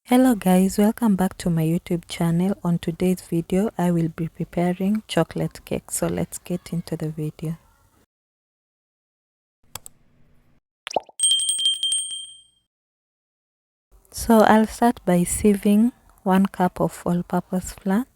Hello guys, welcome back to my YouTube channel. On today's video I will be preparing chocolate cake, so let's get into the video. So I'll start by sieving 1 cup of all-purpose flour.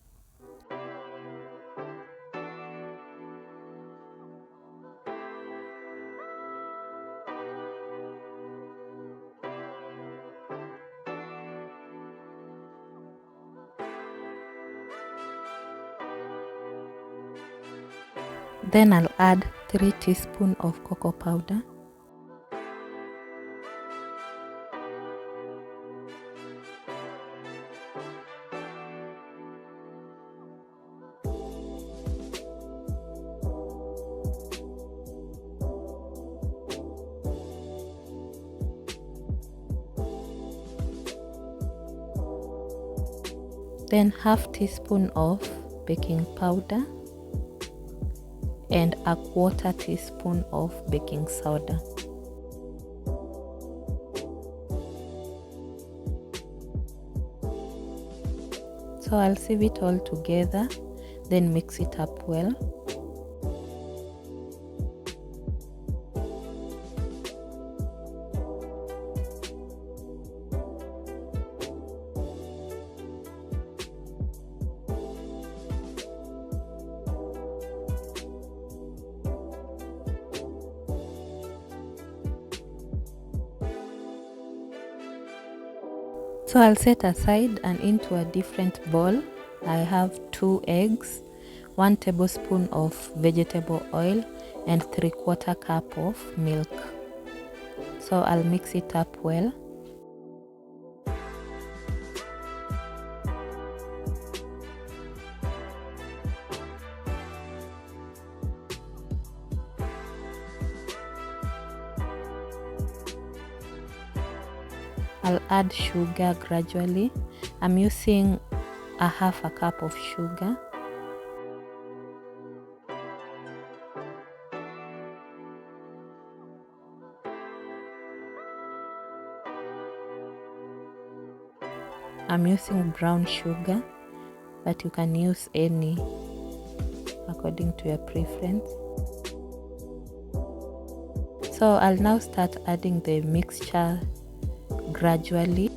Then I'll add 3 teaspoons of cocoa powder. Then half teaspoon of baking powder and a 1/4 teaspoon of baking soda. So I'll sieve it all together, then mix it up well. So I'll set aside, and into a different bowl I have 2 eggs, 1 tablespoon of vegetable oil and 3/4 cup of milk. So I'll mix it up well. I'll add sugar gradually. I'm using a 1/2 cup of sugar. I'm using brown sugar, but you can use any according to your preference. So I'll now start adding the mixture gradually.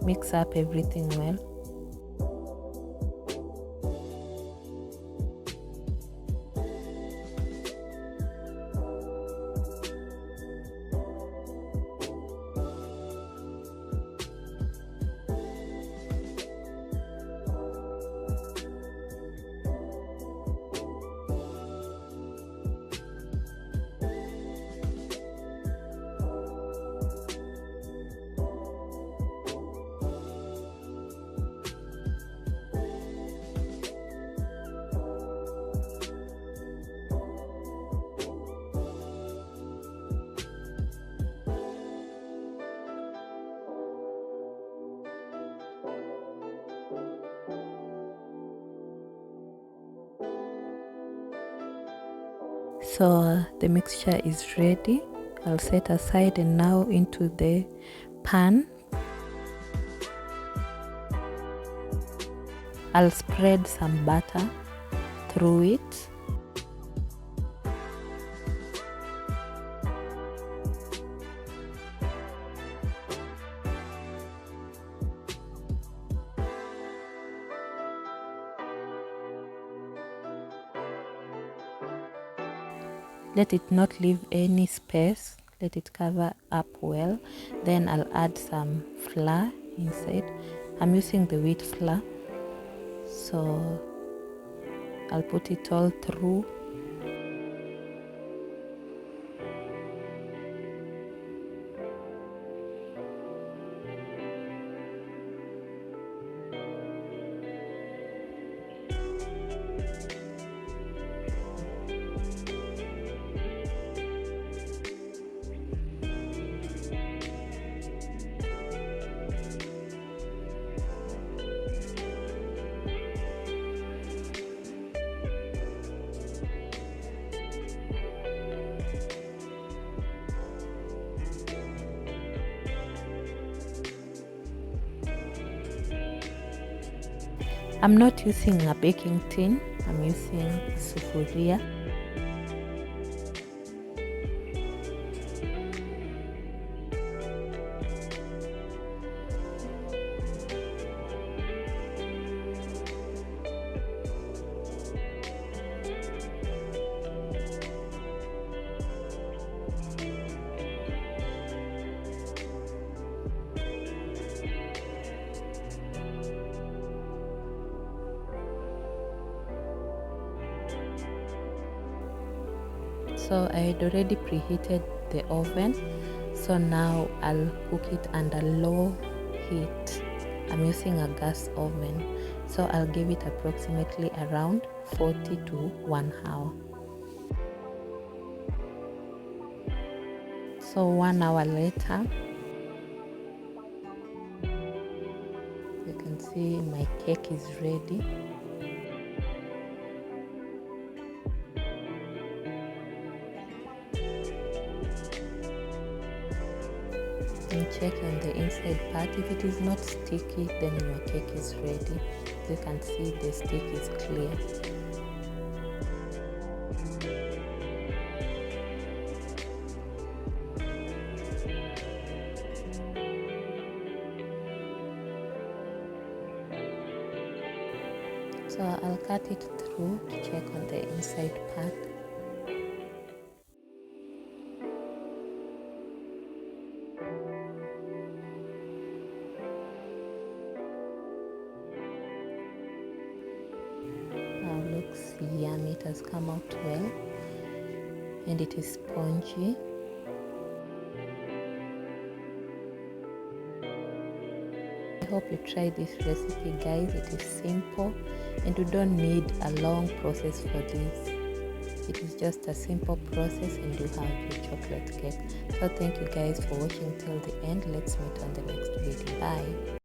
Mix up everything well. So the mixture is ready. I'll set aside, and now into the pan I'll spread some butter through it. Let it not leave any space. Let it cover up well. Then I'll add some flour inside. I'm using the wheat flour, so I'll put it all through. I'm not using a baking tin, I'm using sufuria. So I had already preheated the oven, so now I'll cook it under low heat. I'm using a gas oven, so I'll give it approximately around 40 to 1 hour. So 1 hour later, you can see my cake is ready. And check on the inside part. If it is not sticky, then your cake is ready. You can see the stick is clear. So I'll cut it through to check on the inside part. Looks yummy. It has come out well and it is spongy. I hope you try this recipe, guys. It is simple and you don't need a long process for this. It is just a simple process and you have your chocolate cake. So thank you guys for watching till the end. Let's meet on the next video. Bye.